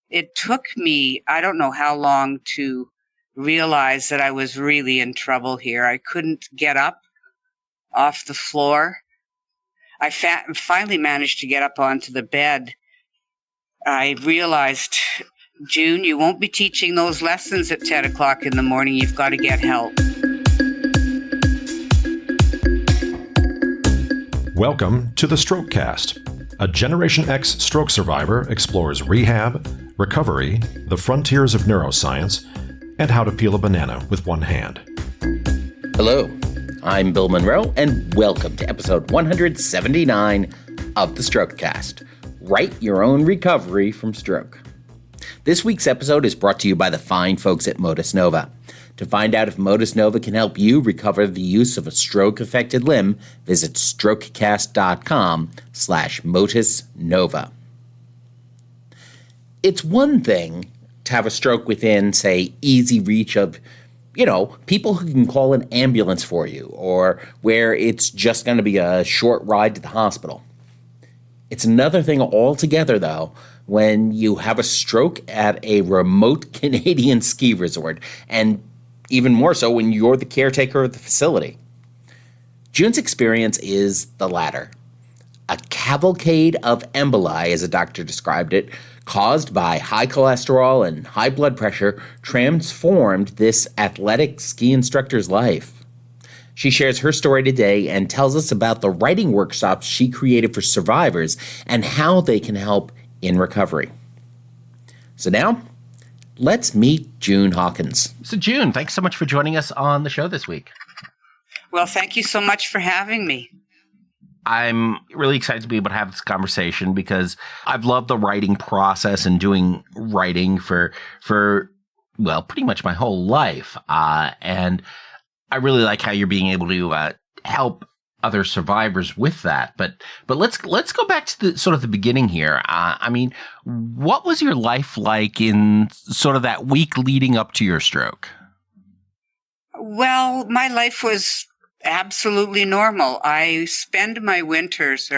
It took me, I don't know how long to realize that I was really in trouble here. I couldn't get up off the floor. I finally managed to get up onto the bed. I realized, June, you won't be teaching those lessons at 10 o'clock in the morning. You've got to get help. Welcome to the Strokecast. A Generation X stroke survivor explores rehab, recovery, the frontiers of neuroscience, and how to peel a banana with one hand. Hello, I'm Bill Monroe, and welcome to episode 179 of the Strokecast. Write your own recovery from stroke. This week's episode is brought to you by the fine folks at Modus Nova. To find out if Modus Nova can help you recover the use of a stroke-affected limb, visit strokecast.com/Modus Nova. It's one thing to have a stroke within, say, easy reach of, people who can call an ambulance for you, or where it's just going to be a short ride to the hospital. It's another thing altogether, though, when you have a stroke at a remote Canadian ski resort, and even more so when you're the caretaker of the facility. June's experience is the latter. A cavalcade of emboli, as a doctor described it, caused by high cholesterol and high blood pressure, transformed this athletic ski instructor's life. She shares her story today and tells us about the writing workshops she created for survivors and how they can help in recovery. So now, let's meet June Hawkins. So June, thanks so much for joining us on the show this week. Well, thank you so much for having me. I'm really excited to be able to have this conversation because I've loved the writing process and doing writing for pretty much my whole life. And I really like how you're being able to help other survivors with that. But let's go back to the sort of the beginning here. What was your life like in sort of that week leading up to your stroke? Well, my life was absolutely normal. I did spend my winters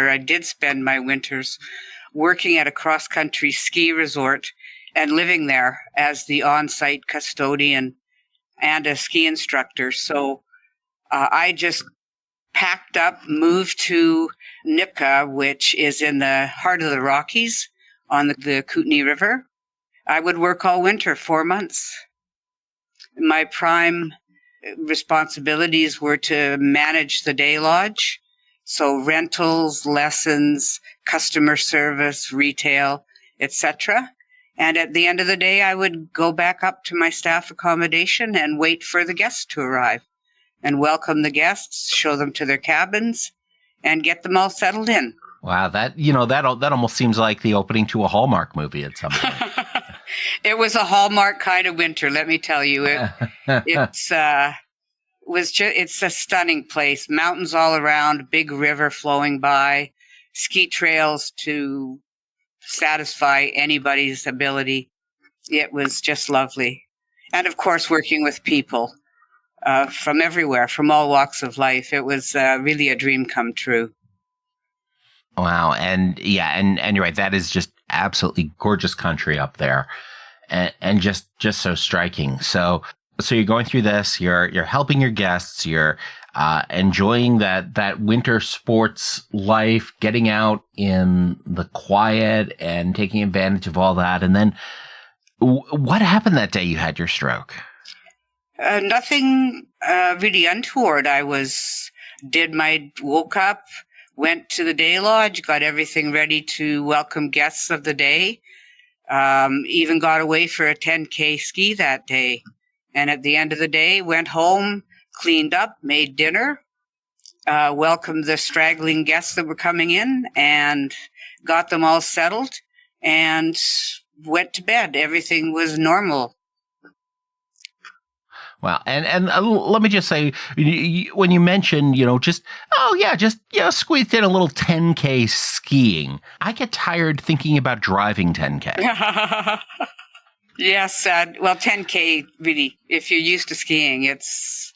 working at a cross-country ski resort and living there as the on-site custodian and a ski instructor. So I just packed up, moved to Nipka, which is in the heart of the Rockies on the Kootenai River. I would work all winter, 4 months. My prime responsibilities were to manage the day lodge, so rentals, lessons, customer service, retail, etc. And at the end of the day, I would go back up to my staff accommodation and wait for the guests to arrive and welcome the guests, show them to their cabins, and get them all settled in. That almost seems like the opening to a Hallmark movie at some point. It was a Hallmark kind of winter, let me tell you. It's a stunning place. Mountains all around, big river flowing by, ski trails to satisfy anybody's ability. It was just lovely. And of course, working with people from everywhere, from all walks of life. It was really a dream come true. Wow. And you're right. That is just absolutely gorgeous country up there. And just so striking. So you're going through this, you're helping your guests, you're enjoying that winter sports life, getting out in the quiet and taking advantage of all that. And then what happened that day you had your stroke? Nothing really untoward. Woke up, went to the day lodge, got everything ready to welcome guests of the day. Even got away for a 10K ski that day. And at the end of the day, went home, cleaned up, made dinner, welcomed the straggling guests that were coming in, and got them all settled, and went to bed. Everything was normal. Wow. And let me just say, when you mentioned, squeezed in a little 10K skiing, I get tired thinking about driving 10K. Yes. 10K, really, if you're used to skiing, it's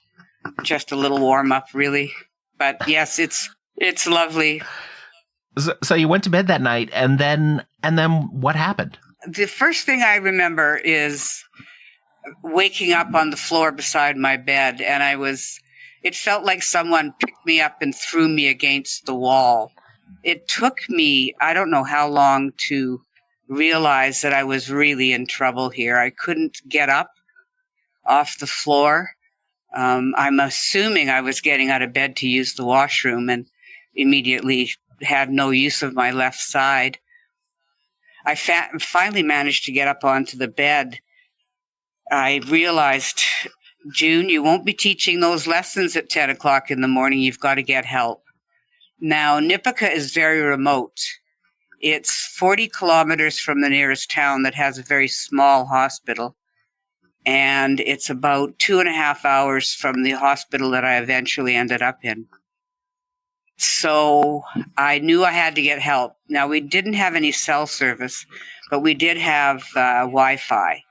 just a little warm up, really. But yes, it's lovely. So you went to bed that night, and then what happened? the first thing I remember is waking up on the floor beside my bed, and it felt like someone picked me up and threw me against the wall. It took me, I don't know how long, to realize that I was really in trouble here. I couldn't get up off the floor. I'm assuming I was getting out of bed to use the washroom and immediately had no use of my left side. I finally managed to get up onto the bed. I realized, June, you won't be teaching those lessons at 10 o'clock in the morning. You've got to get help. Now, Nipika is very remote. It's 40 kilometers from the nearest town that has a very small hospital. And it's about 2.5 hours from the hospital that I eventually ended up in. So I knew I had to get help. Now, we didn't have any cell service, but we did have Wi-Fi.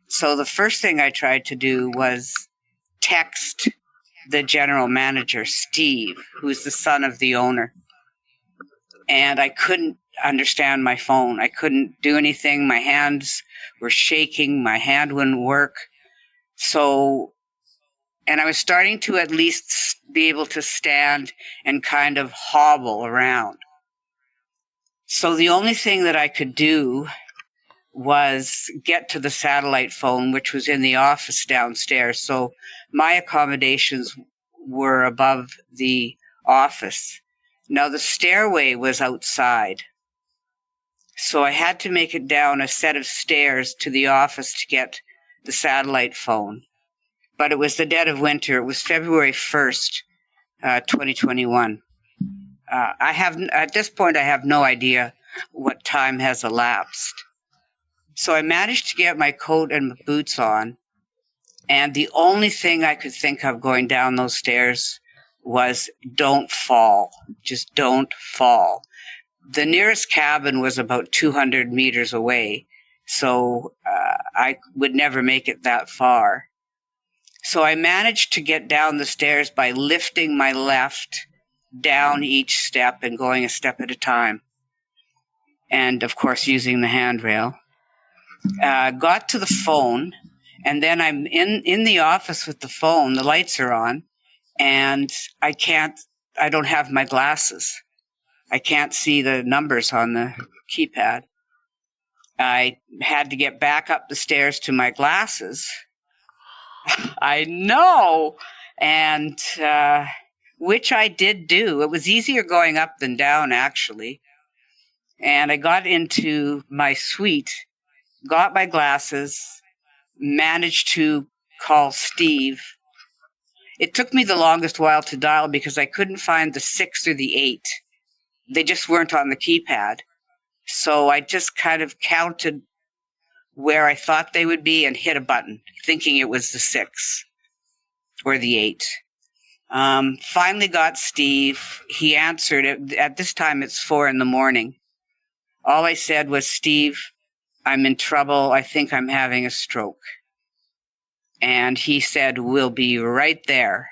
So the first thing I tried to do was text the general manager, Steve, who's the son of the owner. And I couldn't understand my phone. I couldn't do anything. My hands were shaking. My hand wouldn't work. And I was starting to at least be able to stand and kind of hobble around. So the only thing that I could do was get to the satellite phone, which was in the office downstairs. So my accommodations were above the office. Now the stairway was outside. So I had to make it down a set of stairs to the office to get the satellite phone. But it was the dead of winter. It was February 1st, 2021. At this point, I have no idea what time has elapsed. So I managed to get my coat and my boots on, and the only thing I could think of going down those stairs was don't fall. Just don't fall. The nearest cabin was about 200 meters away, so I would never make it that far. So I managed to get down the stairs by lifting my left down each step and going a step at a time. And, of course, using the handrail. Got to the phone, and then I'm in the office with the phone. The lights are on, and I don't have my glasses. I can't see the numbers on the keypad. I had to get back up the stairs to my glasses. I know, and which I did do. It was easier going up than down, actually. And I got into my suite, got my glasses, managed to call Steve. It took me the longest while to dial because I couldn't find the 6 or the 8. They just weren't on the keypad. So I just kind of counted where I thought they would be and hit a button, thinking it was the 6 or the 8. Finally got Steve. He answered it. At this time, it's 4 a.m. All I said was, Steve, I'm in trouble. I think I'm having a stroke. And he said, we'll be right there.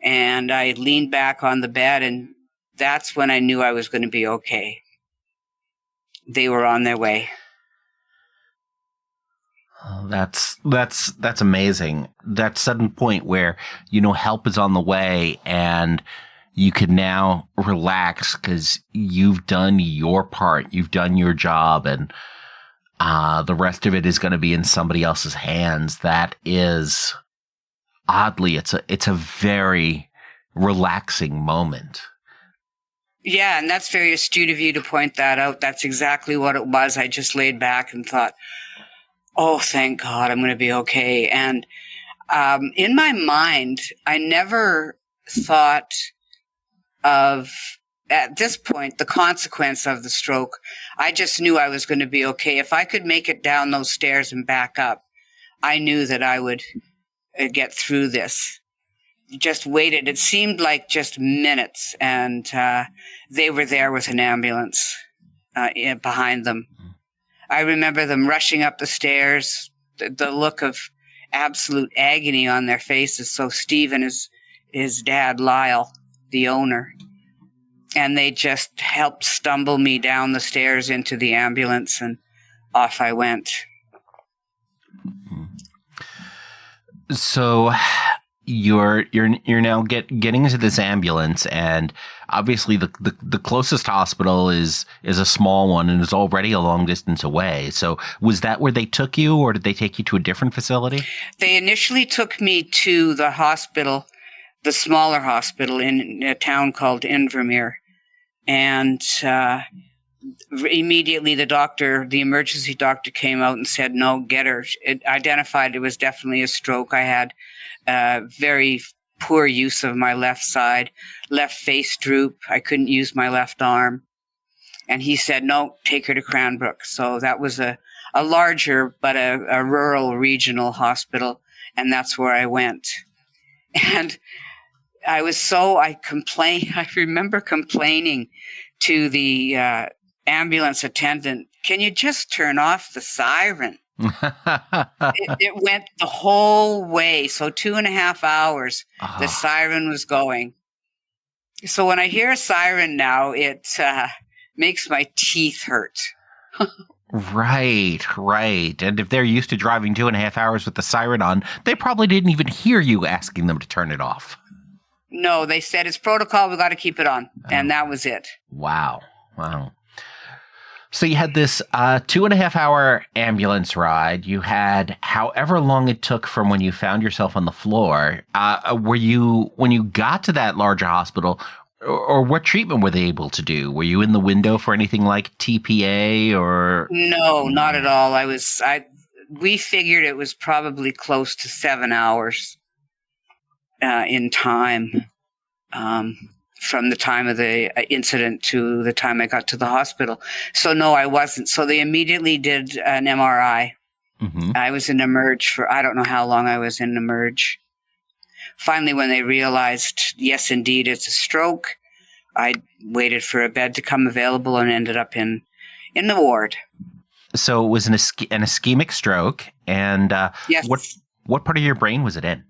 And I leaned back on the bed, and that's when I knew I was going to be okay. They were on their way. Oh, that's amazing. That sudden point where, help is on the way and you can now relax because you've done your part. You've done your job, and the rest of it is going to be in somebody else's hands. That is, oddly, it's a very relaxing moment. Yeah, and that's very astute of you to point that out. That's exactly what it was. I just laid back and thought, oh, thank God, I'm going to be okay. And in my mind, I never thought of, at this point, the consequence of the stroke. I just knew I was going to be okay. If I could make it down those stairs and back up, I knew that I would get through this. Just waited. It seemed like just minutes, and they were there with an ambulance behind them. I remember them rushing up the stairs, the look of absolute agony on their faces. So Steve and his dad, Lyle, the owner, and they just helped stumble me down the stairs into the ambulance. And off I went. So you're now getting into this ambulance, and obviously the closest hospital is a small one and is already a long distance away. So was that where they took you, or did they take you to a different facility? They initially took me to the hospital, the smaller hospital in a town called Invermere. And immediately the emergency doctor came out and said, no, get her. It identified it was definitely a stroke. I had very poor use of my left side, left face droop. I couldn't use my left arm. And he said, no, take her to Cranbrook. So that was a larger, but a rural regional hospital. And that's where I went. And I remember complaining to the ambulance attendant, can you just turn off the siren? It went the whole way. So 2.5 hours, the siren was going. So when I hear a siren now, it makes my teeth hurt. Right. And if they're used to driving 2.5 hours with the siren on, they probably didn't even hear you asking them to turn it off. No, they said it's protocol. We got to keep it on. And that was it. Wow. So you had this 2.5 hour ambulance ride. You had however long it took from when you found yourself on the floor. When you got to that larger hospital, or what treatment were they able to do? Were you in the window for anything like TPA or? No, not at all. We figured it was probably close to 7 hours in time. From the time of the incident to the time I got to the hospital. So no, I wasn't. So they immediately did an MRI. Mm-hmm. I was in emerge for, I don't know how long I was in emerge. Finally, when they realized, yes, indeed, it's a stroke, I waited for a bed to come available and ended up in the ward. So it was an ischemic stroke. And yes. What part of your brain was it in?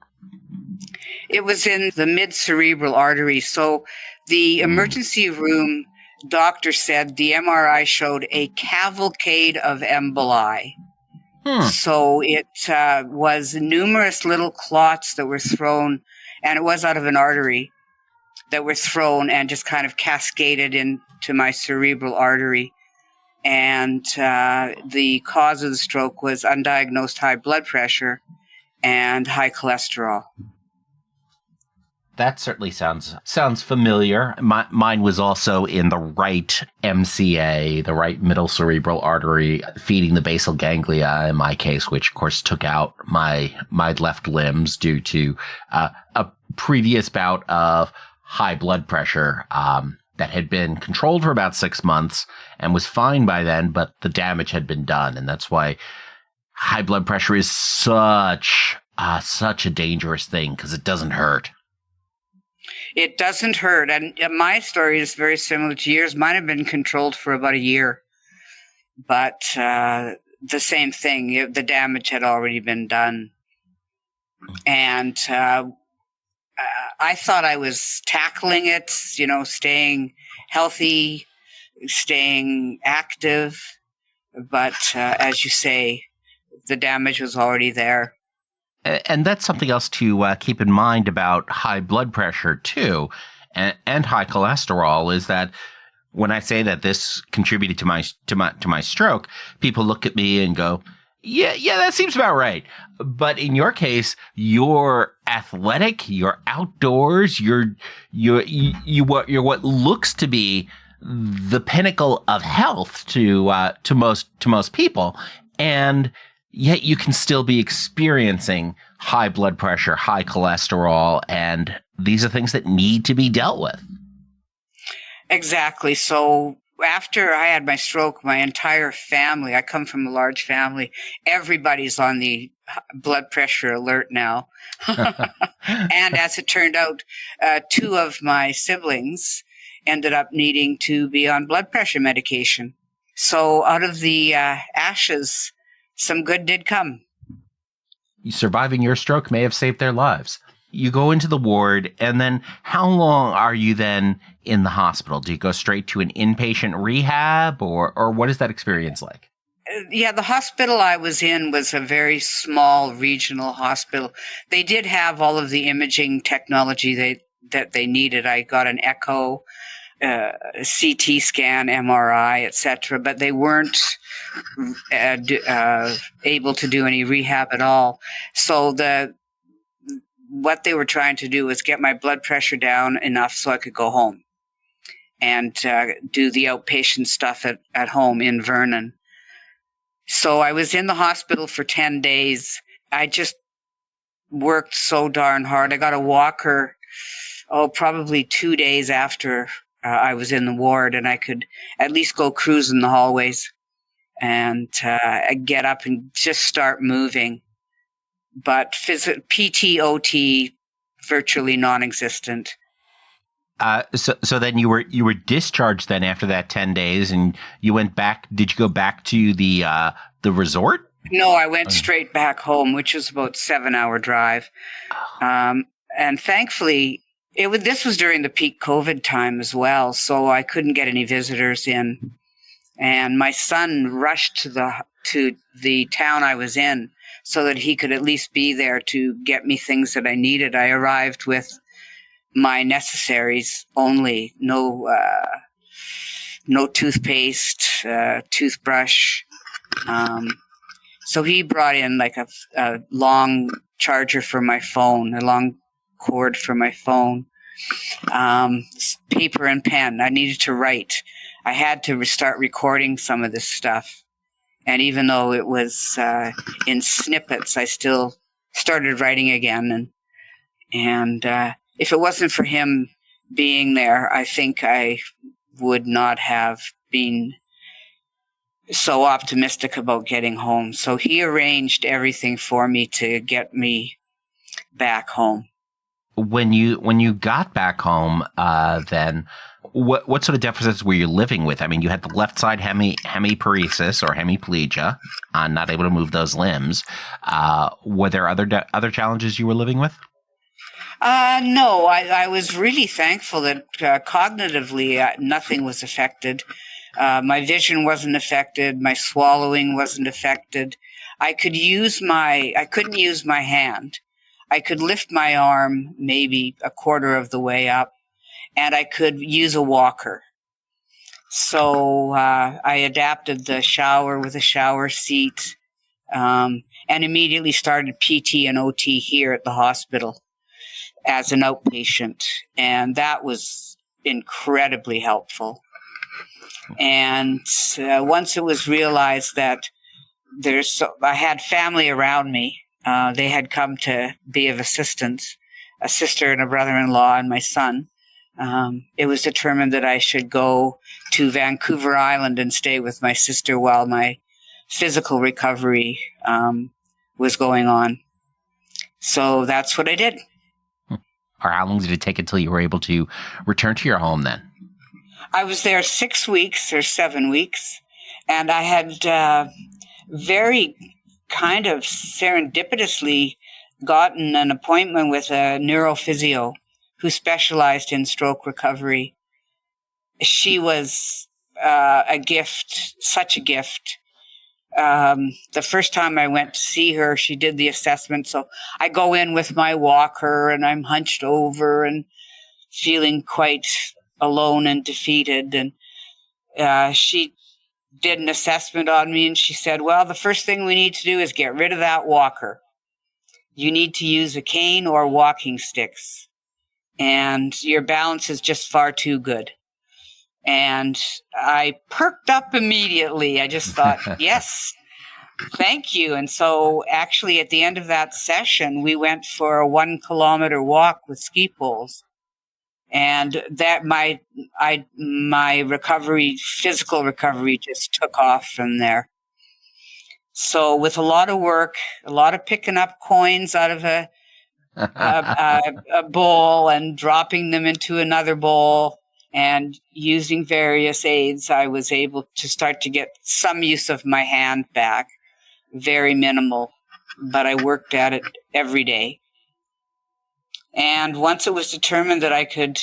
It was in the mid-cerebral artery. So the emergency room doctor said the MRI showed a cavalcade of emboli. So it was numerous little clots that were thrown, and it was out of an artery, that were thrown and just kind of cascaded into my cerebral artery. And the cause of the stroke was undiagnosed high blood pressure and high cholesterol. That certainly sounds familiar. Mine was also in the right MCA, the right middle cerebral artery, feeding the basal ganglia in my case, which of course took out my left limbs due to a previous bout of high blood pressure that had been controlled for about 6 months and was fine by then, but the damage had been done. And that's why high blood pressure is such a dangerous thing, because it doesn't hurt. It doesn't hurt. And my story is very similar to yours. Mine had been controlled for about a year. But the same thing, the damage had already been done. And I thought I was tackling it, staying healthy, staying active. But as you say, the damage was already there. And that's something else to keep in mind about high blood pressure, too, and high cholesterol, is that when I say that this contributed to my stroke, people look at me and go, yeah, that seems about right. But in your case, you're athletic, you're outdoors, you're what looks to be the pinnacle of health to most people, and yet you can still be experiencing high blood pressure, high cholesterol, and these are things that need to be dealt with. Exactly. So after I had my stroke, my entire family, I come from a large family, everybody's on the blood pressure alert now. And as it turned out, 2 of my siblings ended up needing to be on blood pressure medication. So out of the ashes, some good did come. Surviving your stroke may have saved their lives. You go into the ward, and then how long are you then in the hospital? Do you go straight to an inpatient rehab, or what is that experience like? Yeah, the hospital I was in was a very small regional hospital. They did have all of the imaging technology that they needed. I got an echo, CT scan, MRI, etc., but they weren't able to do any rehab at all. So what they were trying to do was get my blood pressure down enough so I could go home and do the outpatient stuff at home in Vernon. So I was in the hospital for 10 days. I just worked so darn hard. I got a walker, probably 2 days after I was in the ward, and I could at least go cruising the hallways and get up and just start moving. But PT, OT, virtually non-existent. So then you were discharged then after that 10 days, and you went back. Did you go back to the resort? No, I went straight back home, which was about 7-hour drive. And thankfully, this was during the peak COVID time as well, so I couldn't get any visitors in. And my son rushed to the town I was in so that he could at least be there to get me things that I needed. I arrived with my necessaries only, no toothpaste, toothbrush. So he brought in like a long charger for my phone, a long cord for my phone, paper and pen. I needed to write. I had to start recording some of this stuff. And even though it was in snippets, I still started writing again. And if it wasn't for him being there, I think I would not have been so optimistic about getting home. So he arranged everything for me to get me back home. When you got back home, then what sort of deficits were you living with? I mean, you had the left side hemiparesis or hemiplegia, not able to move those limbs. Were there other challenges you were living with? No, I was really thankful that cognitively nothing was affected. My vision wasn't affected. My swallowing wasn't affected. I couldn't use my hand. I could lift my arm maybe a quarter of the way up, and I could use a walker. So I adapted the shower with a shower seat, and immediately started PT and OT here at the hospital as an outpatient. And that was incredibly helpful. And once it was realized that I had family around me, they had come to be of assistance, a sister and a brother-in-law and my son. It was determined that I should go to Vancouver Island and stay with my sister while my physical recovery was going on. So that's what I did. Or how long did it take until you were able to return to your home then? I was there 6 weeks or 7 weeks, and I had very kind of serendipitously gotten an appointment with a neurophysio who specialized in stroke recovery. She was a gift, such a gift. The first time I went to see her, she did the assessment. So I go in with my walker and I'm hunched over and feeling quite alone and defeated. And she did an assessment on me and she said, well, the first thing we need to do is get rid of that walker. You need to use a cane or walking sticks. And your balance is just far too good. And I perked up immediately. I just thought, yes, thank you. And so actually at the end of that session, we went for a 1 kilometer walk with ski poles. And that my recovery, physical recovery, just took off from there. So with a lot of work, a lot of picking up coins out of a bowl and dropping them into another bowl and using various aids, I was able to start to get some use of my hand back. Very minimal, but I worked at it every day. And once it was determined that I could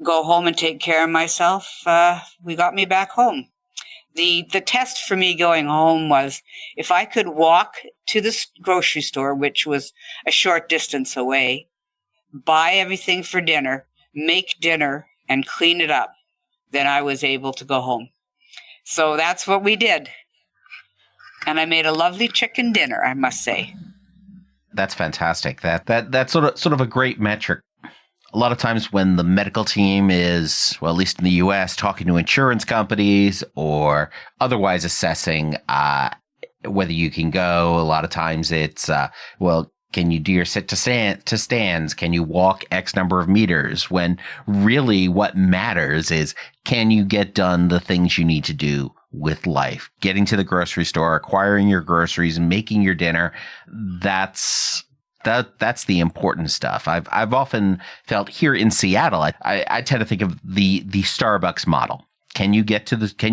go home and take care of myself, we got me back home. The test for me going home was if I could walk to the grocery store, which was a short distance away, buy everything for dinner, make dinner, and clean it up, then I was able to go home. So that's what we did. And I made a lovely chicken dinner, I must say. That's fantastic. That's sort of a great metric. A lot of times when the medical team is, well, at least in the U.S., talking to insurance companies or otherwise assessing whether you can go, a lot of times it's, well, can you do your sit to stands? Can you walk X number of meters? When really what matters is, can you get done the things you need to do with life? Getting to the grocery store, acquiring your groceries, making your dinner. That's the important stuff. I've often felt here in Seattle, I tend to think of the Starbucks model. Can you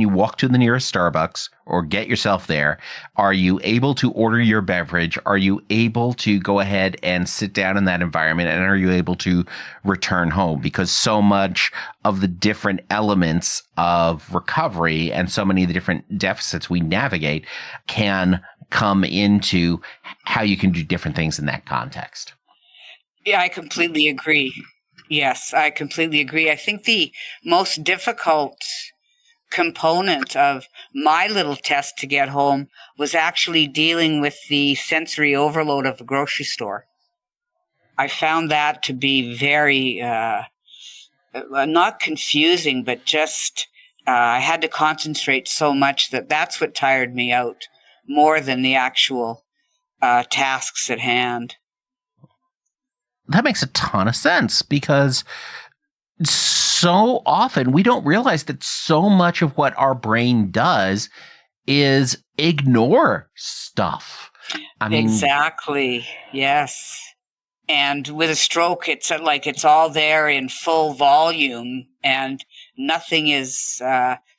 walk to the nearest Starbucks or get yourself there? Are you able to order your beverage? Are you able to go ahead and sit down in that environment? And are you able to return home? Because so much of the different elements of recovery and so many of the different deficits we navigate can come into how you can do different things in that context. Yeah, I completely agree. Yes, I completely agree. I think the most difficult component of my little test to get home was actually dealing with the sensory overload of the grocery store. I found that to be very, not confusing, but just I had to concentrate so much that's what tired me out more than the actual tasks at hand. That makes a ton of sense because so often we don't realize that so much of what our brain does is ignore stuff. I mean, exactly. Yes. And with a stroke, it's like it's all there in full volume and nothing is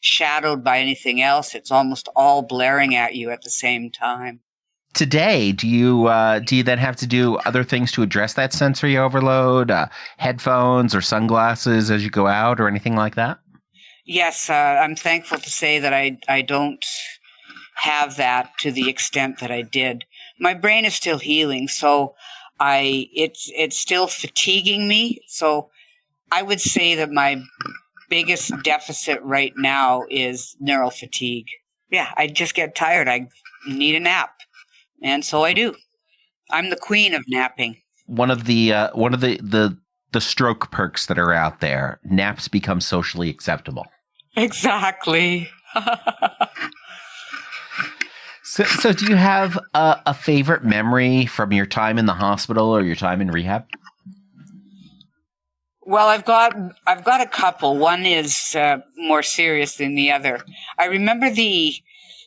shadowed by anything else. It's almost all blaring at you at the same time. Today, do you then have to do other things to address that sensory overload, headphones or sunglasses as you go out or anything like that? Yes, I'm thankful to say that I don't have that to the extent that I did. My brain is still healing, so it's still fatiguing me. So I would say that my biggest deficit right now is neural fatigue. Yeah, I just get tired. I need a nap. And so I do. I'm the queen of napping. One of the stroke perks that are out there, naps become socially acceptable. Exactly. So do you have a favorite memory from your time in the hospital or your time in rehab? Well, I've got a couple. One is more serious than the other. I remember the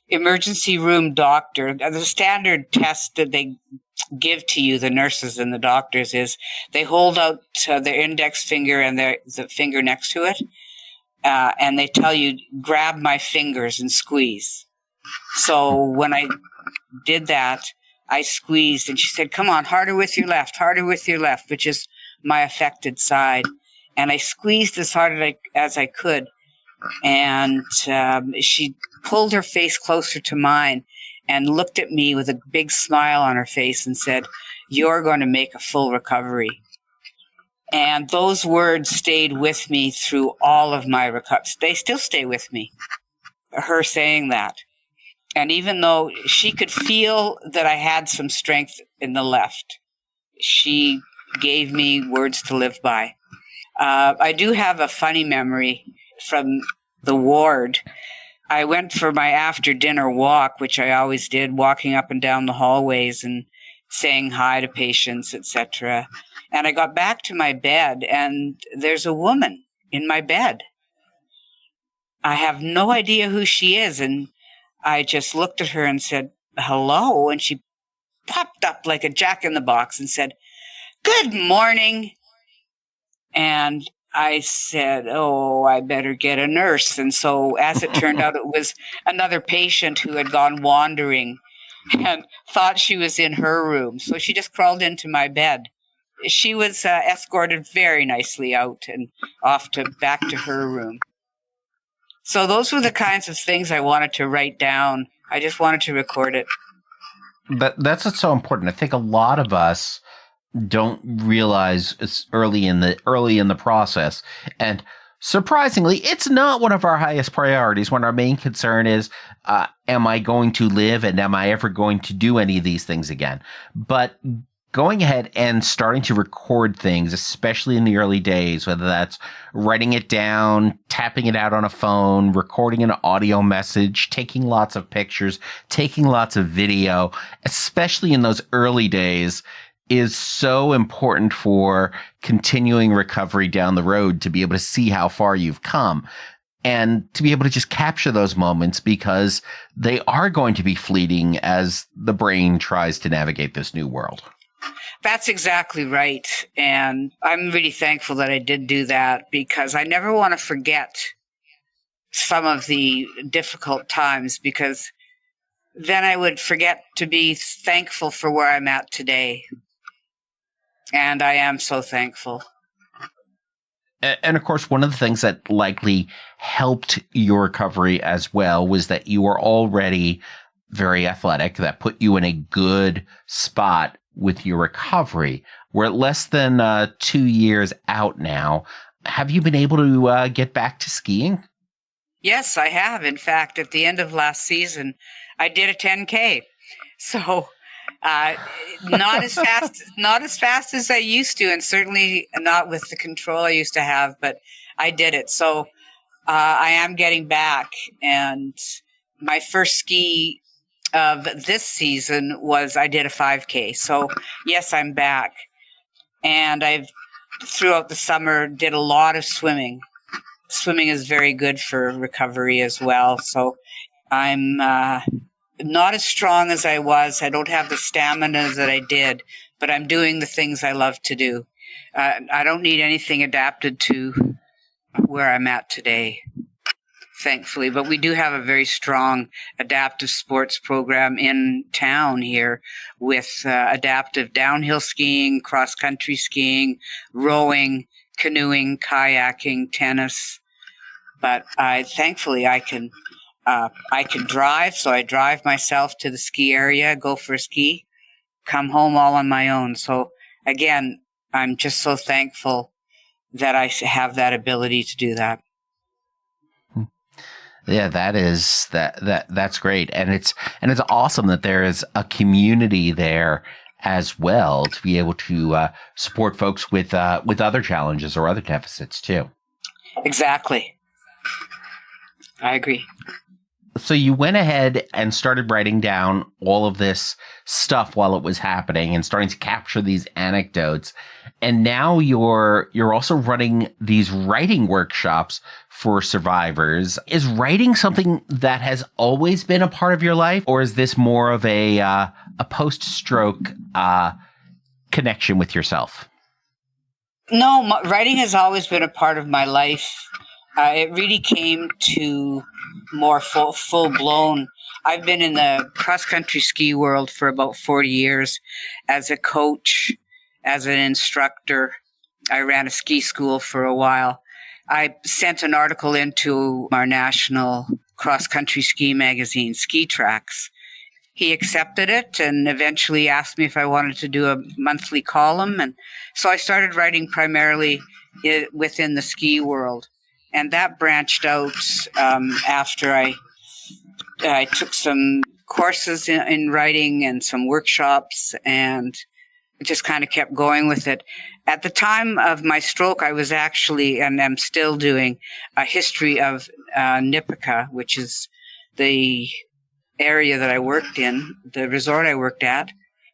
emergency room doctor. The standard test that they give to you, the nurses and the doctors, is they hold out their index finger and the finger next to it, and they tell you, grab my fingers and squeeze. So when I did that, I squeezed, and she said, come on, harder with your left, which is my affected side. And I squeezed as hard as I could. And she pulled her face closer to mine and looked at me with a big smile on her face and said, you're going to make a full recovery. And those words stayed with me through all of my recovery. They still stay with me, her saying that. And even though she could feel that I had some strength in the left, she gave me words to live by. I do have a funny memory from the ward. I went for my after-dinner walk, which I always did, walking up and down the hallways and saying hi to patients, etc. And I got back to my bed, and there's a woman in my bed. I have no idea who she is, and I just looked at her and said, hello, and she popped up like a jack-in-the-box and said, good morning. And I said, oh, I better get a nurse. And so as it turned out, it was another patient who had gone wandering and thought she was in her room. So she just crawled into my bed. She was escorted very nicely out and back to her room. So those were the kinds of things I wanted to write down. I just wanted to record it. That's what's so important. I think a lot of us don't realize it's early in the process. And surprisingly, it's not one of our highest priorities when our main concern is, am I going to live and am I ever going to do any of these things again? But going ahead and starting to record things, especially in the early days, whether that's writing it down, tapping it out on a phone, recording an audio message, taking lots of pictures, taking lots of video, especially in those early days, is so important for continuing recovery down the road, to be able to see how far you've come and to be able to just capture those moments, because they are going to be fleeting as the brain tries to navigate this new world. That's exactly right. And I'm really thankful that I did do that, because I never want to forget some of the difficult times, because then I would forget to be thankful for where I'm at today. And I am so thankful. And of course, one of the things that likely helped your recovery as well was that you were already very athletic. That put you in a good spot with your recovery. We're less than 2 years out now. Have you been able to get back to skiing? Yes, I have. In fact, at the end of last season, I did a 10K. So not as fast as I used to, and certainly not with the control I used to have, but I did it. So I am getting back, and my first ski of this season was I did a 5K. So yes, I'm back, and I've throughout the summer did a lot of swimming. Swimming is very good for recovery as well. So I'm not as strong as I was. I don't have the stamina that I did, but I'm doing the things I love to do. I don't need anything adapted to where I'm at today, thankfully. But we do have a very strong adaptive sports program in town here with adaptive downhill skiing, cross-country skiing, rowing, canoeing, kayaking, tennis. But thankfully I can drive, so I drive myself to the ski area, go for a ski, come home all on my own. So again, I'm just so thankful that I have that ability to do that. Yeah, that's great. And it's awesome that there is a community there as well to be able to support folks with other challenges or other deficits too. Exactly. I agree. So you went ahead and started writing down all of this stuff while it was happening and starting to capture these anecdotes. And now you're also running these writing workshops for survivors. Is writing something that has always been a part of your life, or is this more of a post-stroke connection with yourself? No, writing has always been a part of my life. It really came to more full blown. I've been in the cross-country ski world for about 40 years as a coach, as an instructor. I ran a ski school for a while. I sent an article into our national cross-country ski magazine, Ski Tracks. He accepted it and eventually asked me if I wanted to do a monthly column. And so I started writing primarily within the ski world. And that branched out after I took some courses in writing and some workshops, and just kind of kept going with it. At the time of my stroke, I was actually, and I'm still doing, a history of Nipica, which is the area that I worked in, the resort I worked at.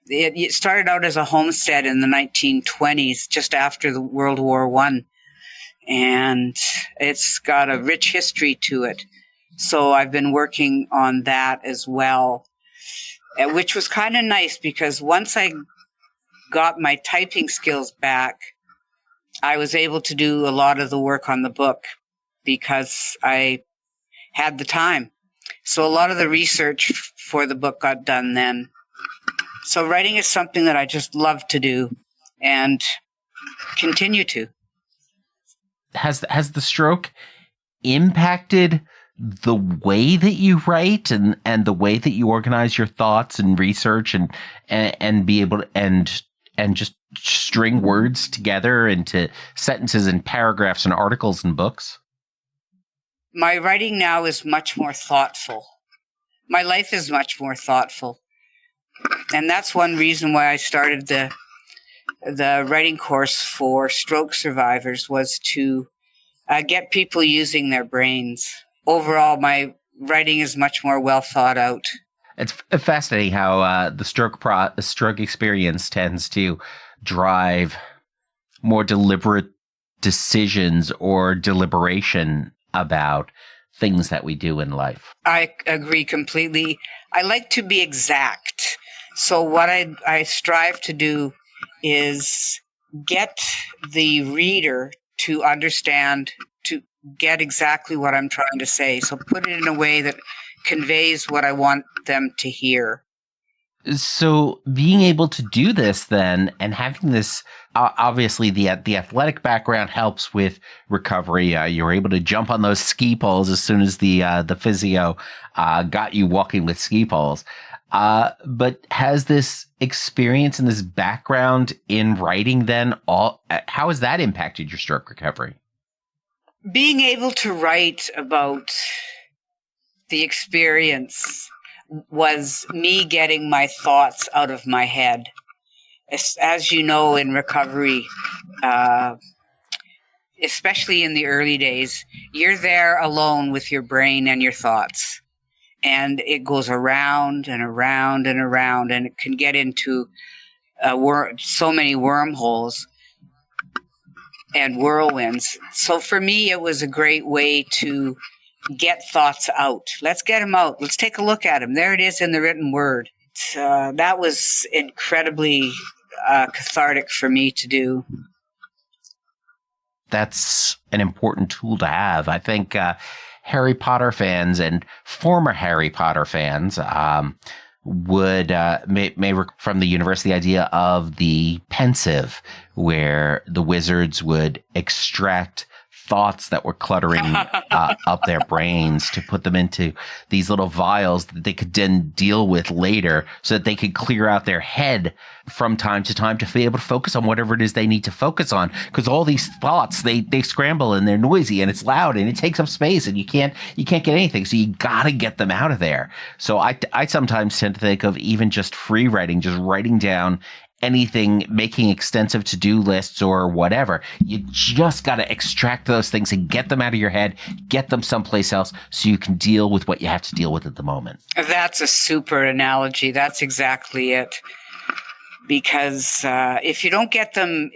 It started out as a homestead in the 1920s, just after the World War I. And it's got a rich history to it. So I've been working on that as well, which was kind of nice because once I got my typing skills back, I was able to do a lot of the work on the book because I had the time. So a lot of the research for the book got done then. So writing is something that I just love to do and continue to. Has the stroke impacted the way that you write and the way that you organize your thoughts and research and be able to and just string words together into sentences and paragraphs and articles and books? My writing now is much more thoughtful. My life is much more thoughtful. And that's one reason why I started the writing course for stroke survivors, was to get people using their brains. Overall, my writing is much more well thought out. It's fascinating how the stroke experience tends to drive more deliberate decisions or deliberation about things that we do in life. I agree completely. I like to be exact. So what I strive to do is get the reader to understand, to get exactly what I'm trying to say. So put it in a way that conveys what I want them to hear. So being able to do this then, and having this, obviously the athletic background helps with recovery. You're able to jump on those ski poles as soon as the physio got you walking with ski poles. But has this experience and this background in writing then, how has that impacted your stroke recovery? Being able to write about the experience was me getting my thoughts out of my head. As you know, in recovery, especially in the early days, you're there alone with your brain and your thoughts. And it goes around and around and around, and it can get into so many wormholes and whirlwinds. So for me, it was a great way to get thoughts out. Let's get them out. Let's take a look at them. There it is in the written word. That was incredibly cathartic for me to do. That's an important tool to have. I think Harry Potter fans and former Harry Potter fans would may from the universe the idea of the pensieve, where the wizards would extract thoughts that were cluttering up their brains to put them into these little vials that they could then deal with later, so that they could clear out their head from time to time to be able to focus on whatever it is they need to focus on. Because all these thoughts, they scramble and they're noisy and it's loud and it takes up space and you can't get anything. So you got to get them out of there. So I sometimes tend to think of even just free writing, just writing down anything, making extensive to-do lists or whatever. You just got to extract those things and get them out of your head, get them someplace else so you can deal with what you have to deal with at the moment. That's a super analogy. That's exactly it. Because if you don't get them,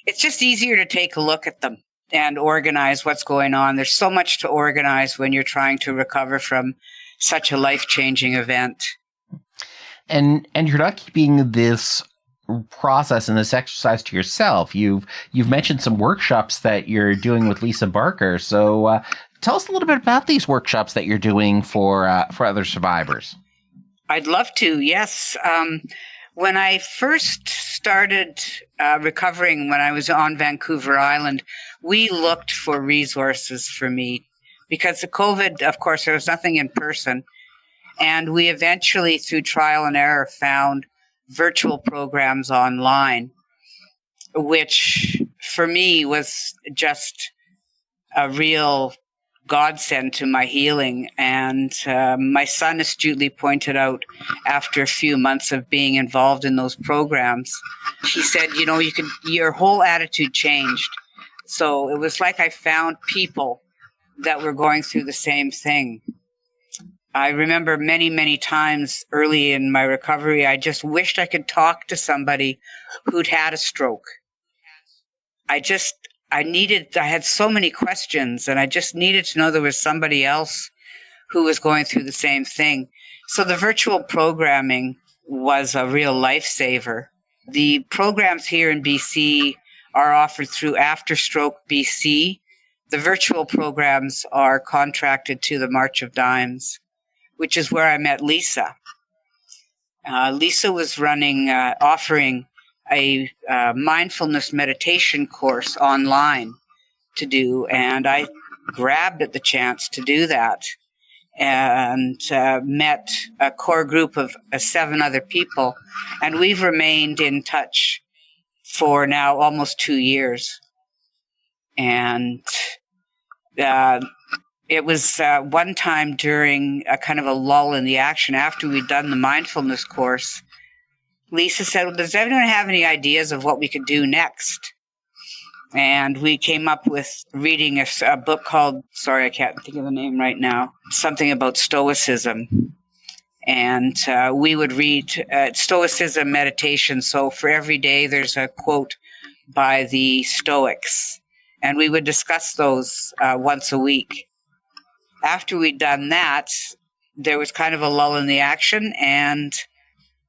it's just easier to take a look at them and organize what's going on. There's so much to organize when you're trying to recover from such a life-changing event. And you're not keeping this process and this exercise to yourself. You've mentioned some workshops that you're doing with Lisa Barker. So tell us a little bit about these workshops that you're doing for other survivors. I'd love to. Yes. When I first started recovering, when I was on Vancouver Island, we looked for resources for me because the COVID, of course, there was nothing in person. And we eventually, through trial and error, found virtual programs online, which for me was just a real godsend to my healing. And my son astutely pointed out, after a few months of being involved in those programs, he said, your whole attitude changed. So it was like I found people that were going through the same thing. I remember many, many times early in my recovery, I just wished I could talk to somebody who'd had a stroke. I had so many questions, and I just needed to know there was somebody else who was going through the same thing. So the virtual programming was a real lifesaver. The programs here in BC are offered through After Stroke BC. The virtual programs are contracted to the March of Dimes, which is where I met Lisa. Lisa was offering a mindfulness meditation course online to do, and I grabbed at the chance to do that. and met a core group of 7 other people. And we've remained in touch for now almost 2 years. And it was one time during a kind of a lull in the action after we'd done the mindfulness course, Lisa said, well, does anyone have any ideas of what we could do next? And we came up with reading a book called, sorry, I can't think of the name right now, something about Stoicism. And we would read Stoicism meditation. So for every day, there's a quote by the Stoics. And we would discuss those once a week. After we'd done that, there was kind of a lull in the action, and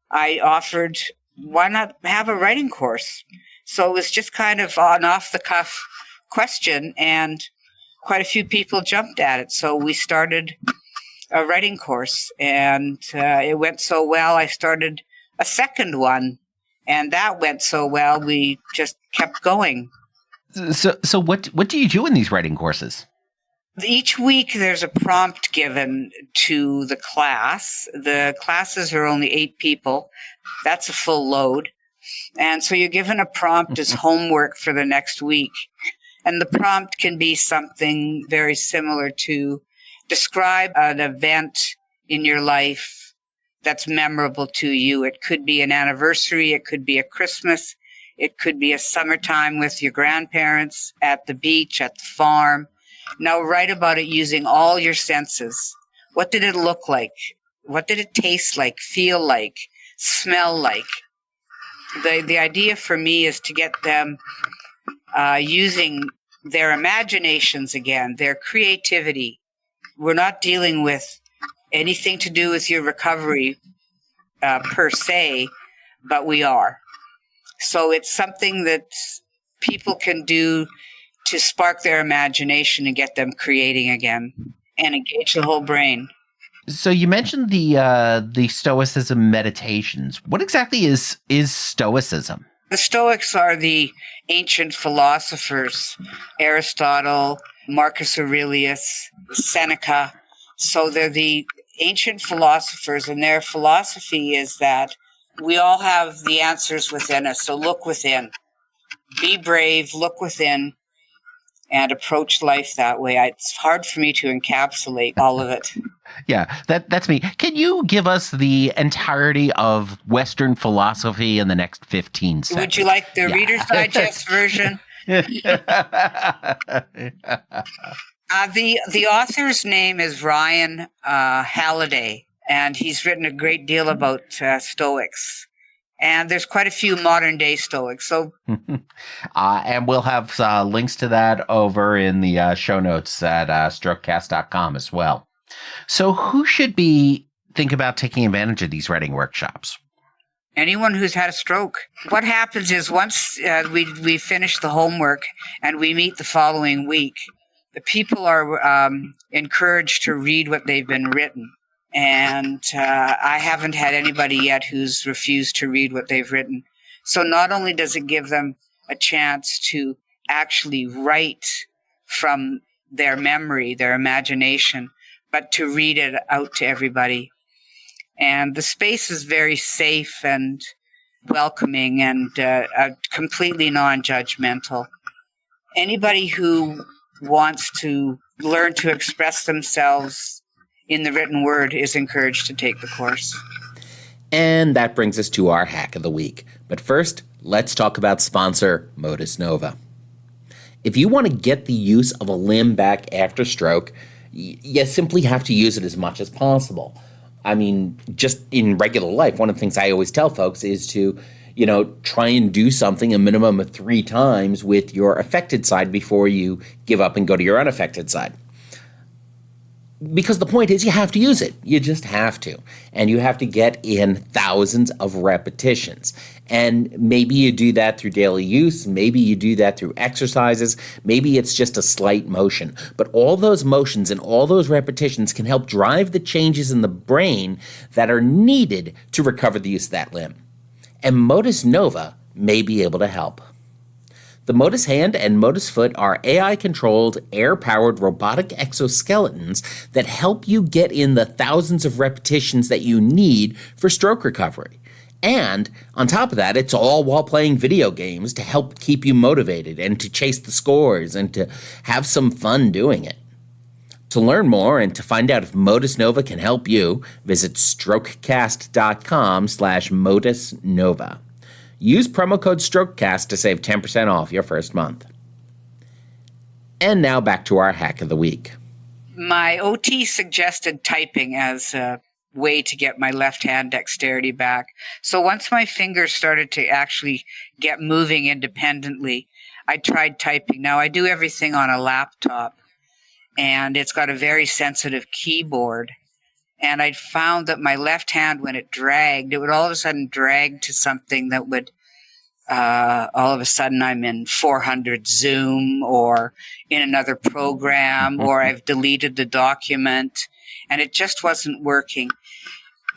I offered, why not have a writing course? So it was just kind of an off-the-cuff question, and quite a few people jumped at it. So we started a writing course, and it went so well, I started a second one, and that went so well, we just kept going. So what do you do in these writing courses? Each week there's a prompt given to the class. The classes are only 8 people. That's a full load. And so you're given a prompt as homework for the next week. And the prompt can be something very similar to describe an event in your life that's memorable to you. It could be an anniversary. It could be a Christmas. It could be a summertime with your grandparents at the beach, at the farm. Now write about it using all your senses. What did it look like? What did it taste like, feel like, smell like? The idea for me is to get them using their imaginations again, their creativity. We're not dealing with anything to do with your recovery per se, but we are. So it's something that people can do to spark their imagination and get them creating again and engage the whole brain. So you mentioned the Stoicism meditations. What exactly is Stoicism? The Stoics are the ancient philosophers, Aristotle, Marcus Aurelius, Seneca. So they're the ancient philosophers, and their philosophy is that we all have the answers within us. So look within. Be brave, look within, and approach life that way. It's hard for me to encapsulate all of it. Yeah, that's me. Can you give us the entirety of Western philosophy in the next 15 seconds? Would you like the Reader's Digest version? The author's name is Ryan Halliday, and he's written a great deal about Stoics. And there's quite a few modern-day Stoics. So, and we'll have links to that over in the show notes at strokecast.com as well. So who should think about taking advantage of these writing workshops? Anyone who's had a stroke. What happens is once we finish the homework and we meet the following week, the people are encouraged to read what they've been written. And I haven't had anybody yet who's refused to read what they've written. So not only does it give them a chance to actually write from their memory, their imagination, but to read it out to everybody. And the space is very safe and welcoming and completely non-judgmental. Anybody who wants to learn to express themselves in the written word is encouraged to take the course. And that brings us to our hack of the week. But first, let's talk about sponsor Modus Nova. If you want to get the use of a limb back after stroke, you simply have to use it as much as possible. I mean, just in regular life, one of the things I always tell folks is to, try and do something a minimum of 3 times with your affected side before you give up and go to your unaffected side. Because the point is you have to use it. You just have to. And you have to get in thousands of repetitions. And maybe you do that through daily use. Maybe you do that through exercises. Maybe it's just a slight motion. But all those motions and all those repetitions can help drive the changes in the brain that are needed to recover the use of that limb. And Modus Nova may be able to help. The Modus Hand and Modus Foot are AI-controlled, air-powered robotic exoskeletons that help you get in the thousands of repetitions that you need for stroke recovery. And on top of that, it's all while playing video games to help keep you motivated and to chase the scores and to have some fun doing it. To learn more and to find out if Modus Nova can help you, visit strokecast.com/Modus Nova. Use promo code STROKECAST to save 10% off your first month. And now back to our hack of the week. My OT suggested typing as a way to get my left hand dexterity back. So once my fingers started to actually get moving independently, I tried typing. Now I do everything on a laptop, and it's got a very sensitive keyboard. And I found that my left hand, when it dragged, it would all of a sudden drag to something that would, all of a sudden I'm in 400 Zoom or in another program, or I've deleted the document, and it just wasn't working.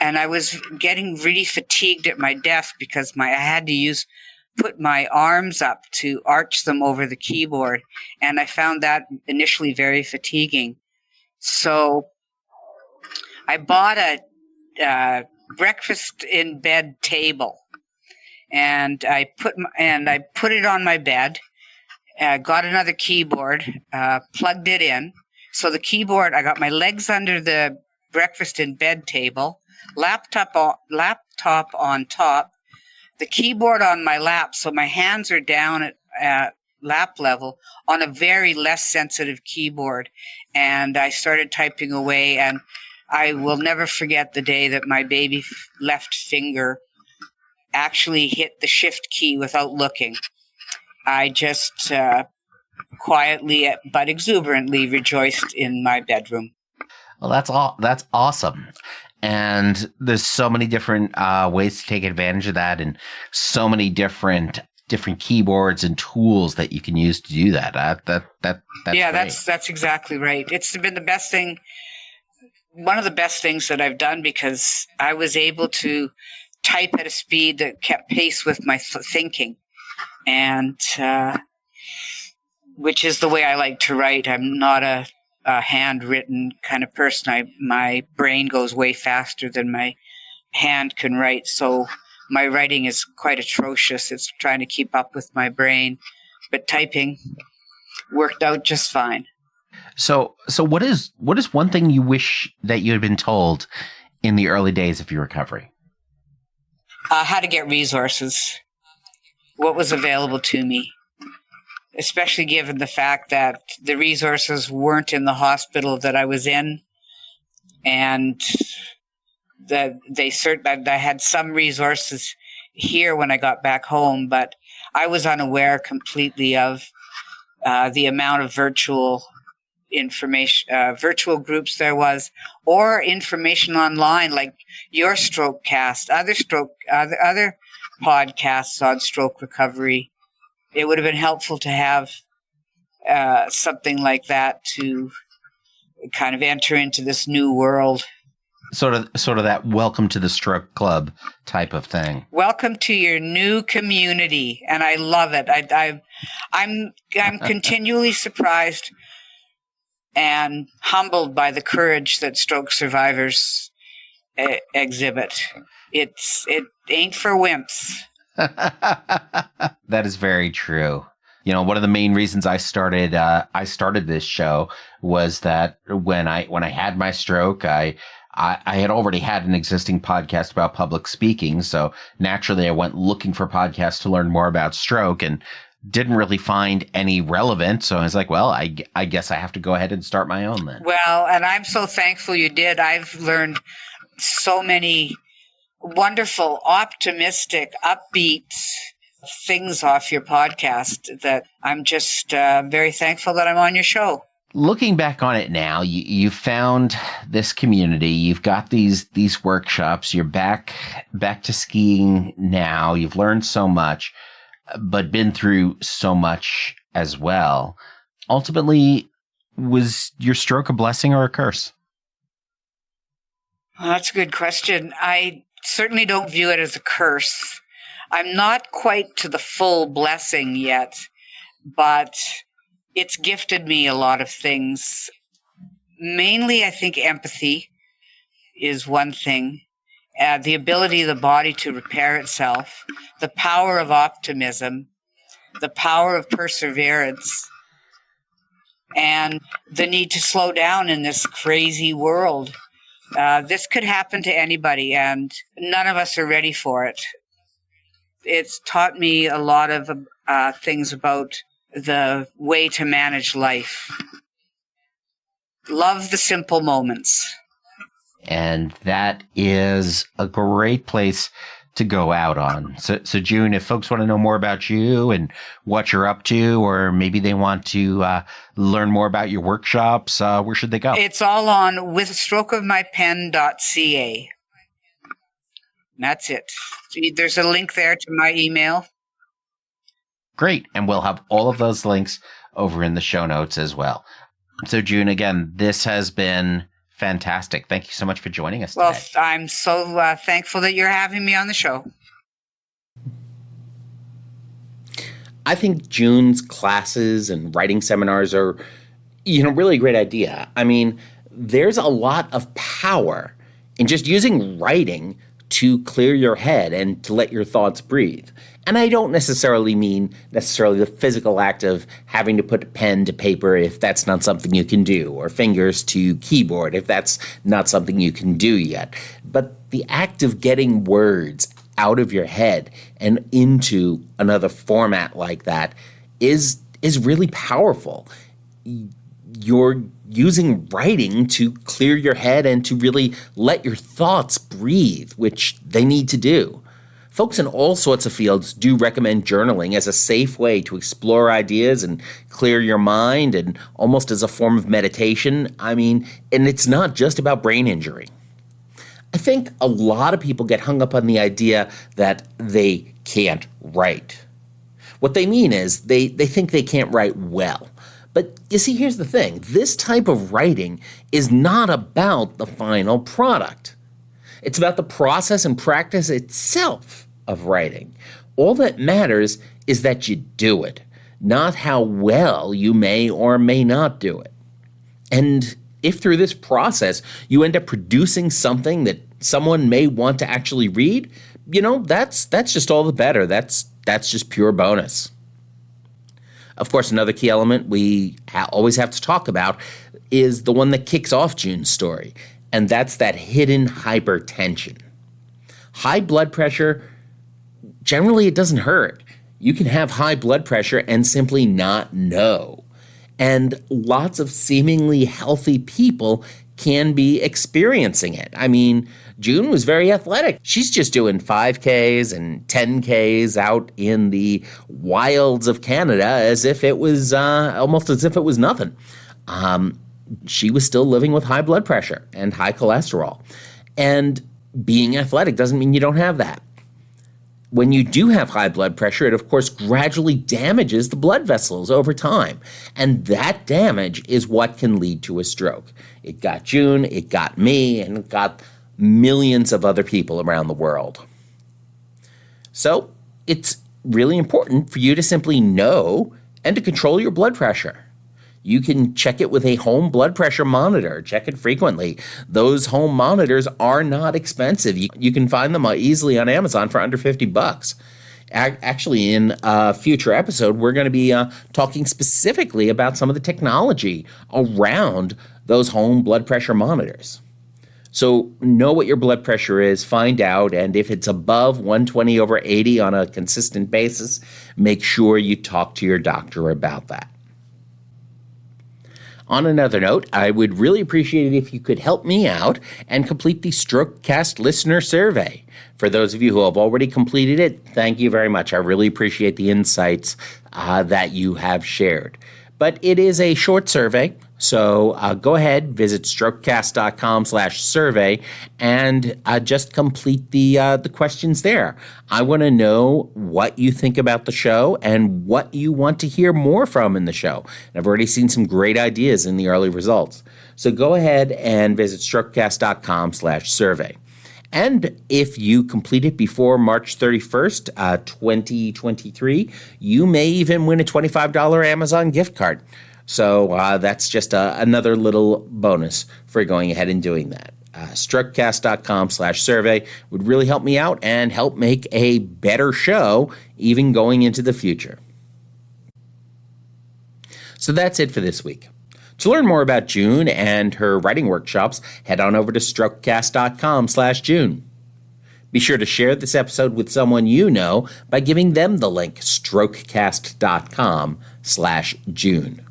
And I was getting really fatigued at my desk because I had to put my arms up to arch them over the keyboard. And I found that initially very fatiguing. So I bought a breakfast in bed table, and I put it on my bed. Got another keyboard, plugged it in. So the keyboard, I got my legs under the breakfast in bed table, laptop on top, the keyboard on my lap. So my hands are down at lap level on a very less sensitive keyboard, and I started typing away. And I will never forget the day that my baby left finger actually hit the shift key without looking. I just quietly but exuberantly rejoiced in my bedroom. Well, that's awesome. And there's so many different ways to take advantage of that, and so many different keyboards and tools that you can use to do that. That's yeah, great. that's exactly right. It's been the best thing. One of the best things that I've done, because I was able to type at a speed that kept pace with my thinking, and which is the way I like to write. I'm not a handwritten kind of person. My brain goes way faster than my hand can write, so my writing is quite atrocious. It's trying to keep up with my brain, but typing worked out just fine. So what is one thing you wish that you had been told in the early days of your recovery? How to get resources, what was available to me, especially given the fact that the resources weren't in the hospital that I was in, and that I had some resources here when I got back home, but I was unaware completely of the amount of virtual information, virtual groups there was, or information online like your Strokecast, other podcasts on stroke recovery. It would have been helpful to have something like that to kind of enter into this new world. Sort of that welcome to the stroke club type of thing. Welcome to your new community, and I love it. I'm continually surprised and humbled by the courage that stroke survivors exhibit. It ain't for wimps. That is very true. You know, one of the main reasons I started this show was that when I had my stroke, I had already had an existing podcast about public speaking, so naturally I went looking for podcasts to learn more about stroke and didn't really find any relevant. So I was like, well, I guess I have to go ahead and start my own then. Well, and I'm so thankful you did. I've learned so many wonderful, optimistic, upbeat things off your podcast that I'm just very thankful that I'm on your show. Looking back on it now, you found this community. You've got these workshops. You're back to skiing now. You've learned so much, but been through so much as well. Ultimately, was your stroke a blessing or a curse? Well, that's a good question. I certainly don't view it as a curse. I'm not quite to the full blessing yet. but it's gifted me a lot of things. Mainly, I think empathy is one thing. The ability of the body to repair itself, the power of optimism, the power of perseverance, and the need to slow down in this crazy world. This could happen to anybody, and none of us are ready for it. It's taught me a lot of things about the way to manage life. Love the simple moments. And that is a great place to go out on. So June, if folks want to know more about you and what you're up to, or maybe they want to learn more about your workshops, where should they go? It's all on withstrokeofmypen.ca. That's it. There's a link there to my email. Great. And we'll have all of those links over in the show notes as well. So June, again, this has been fantastic. Thank you so much for joining us today. Well, I'm so thankful that you're having me on the show. I think June's classes and writing seminars are, really a great idea. I mean, there's a lot of power in just using writing to clear your head and to let your thoughts breathe. And I don't necessarily mean the physical act of having to put pen to paper if that's not something you can do, or fingers to keyboard if that's not something you can do yet. But the act of getting words out of your head and into another format like that is really powerful. You're using writing to clear your head and to really let your thoughts breathe, which they need to do. Folks in all sorts of fields do recommend journaling as a safe way to explore ideas and clear your mind, and almost as a form of meditation. I mean, and it's not just about brain injury. I think a lot of people get hung up on the idea that they can't write. What they mean is they think they can't write well. But you see, here's the thing. This type of writing is not about the final product. It's about the process and practice itself of writing. All that matters is that you do it, not how well you may or may not do it. And if through this process you end up producing something that someone may want to actually read, that's just all the better. That's just pure bonus. Of course, another key element we always have to talk about is the one that kicks off June's story, and that's that hidden hypertension. High blood pressure, generally it doesn't hurt. You can have high blood pressure and simply not know. And lots of seemingly healthy people can be experiencing it. I mean, June was very athletic. She's just doing 5Ks and 10Ks out in the wilds of Canada as if it was almost as if it was nothing. She was still living with high blood pressure and high cholesterol. And being athletic doesn't mean you don't have that. When you do have high blood pressure, it of course gradually damages the blood vessels over time. And that damage is what can lead to a stroke. It got June, it got me, and it got millions of other people around the world. So it's really important for you to simply know and to control your blood pressure. You can check it with a home blood pressure monitor. Check it frequently. Those home monitors are not expensive. You can find them easily on Amazon for under $50. Actually, in a future episode, we're going to be talking specifically about some of the technology around those home blood pressure monitors. So know what your blood pressure is, find out, and if it's above 120/80 on a consistent basis, make sure you talk to your doctor about that. On another note, I would really appreciate it if you could help me out and complete the Strokecast listener survey. For those of you who have already completed it, thank you very much. I really appreciate the insights that you have shared. But it is a short survey, so go ahead, visit strokecast.com/survey, and just complete the questions there. I want to know what you think about the show and what you want to hear more from in the show. And I've already seen some great ideas in the early results. So go ahead and visit strokecast.com/survey. And if you complete it before March 31st, 2023, you may even win a $25 Amazon gift card. So that's just another little bonus for going ahead and doing that. Strokecast.com/survey would really help me out and help make a better show even going into the future. So that's it for this week. To learn more about June and her writing workshops, head on over to strokecast.com/June. Be sure to share this episode with someone you know by giving them the link strokecast.com/June.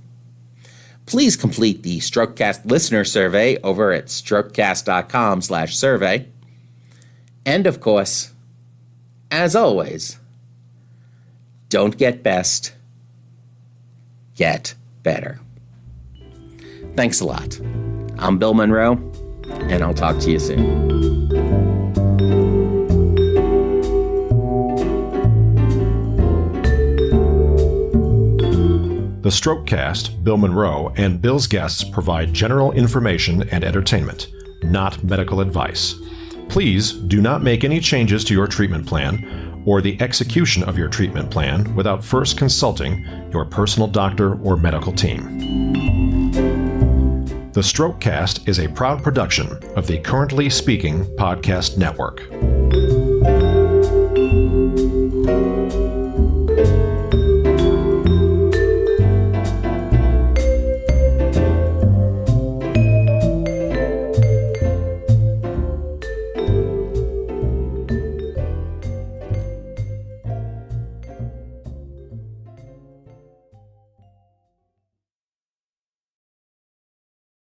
Please complete the Strokecast listener survey over at strokecast.com/survey. And of course, as always, don't get best, get better. Thanks a lot. I'm Bill Monroe, and I'll talk to you soon. The Strokecast, Bill Monroe, and Bill's guests provide general information and entertainment, not medical advice. Please do not make any changes to your treatment plan or the execution of your treatment plan without first consulting your personal doctor or medical team. The Strokecast is a proud production of the Currently Speaking Podcast Network.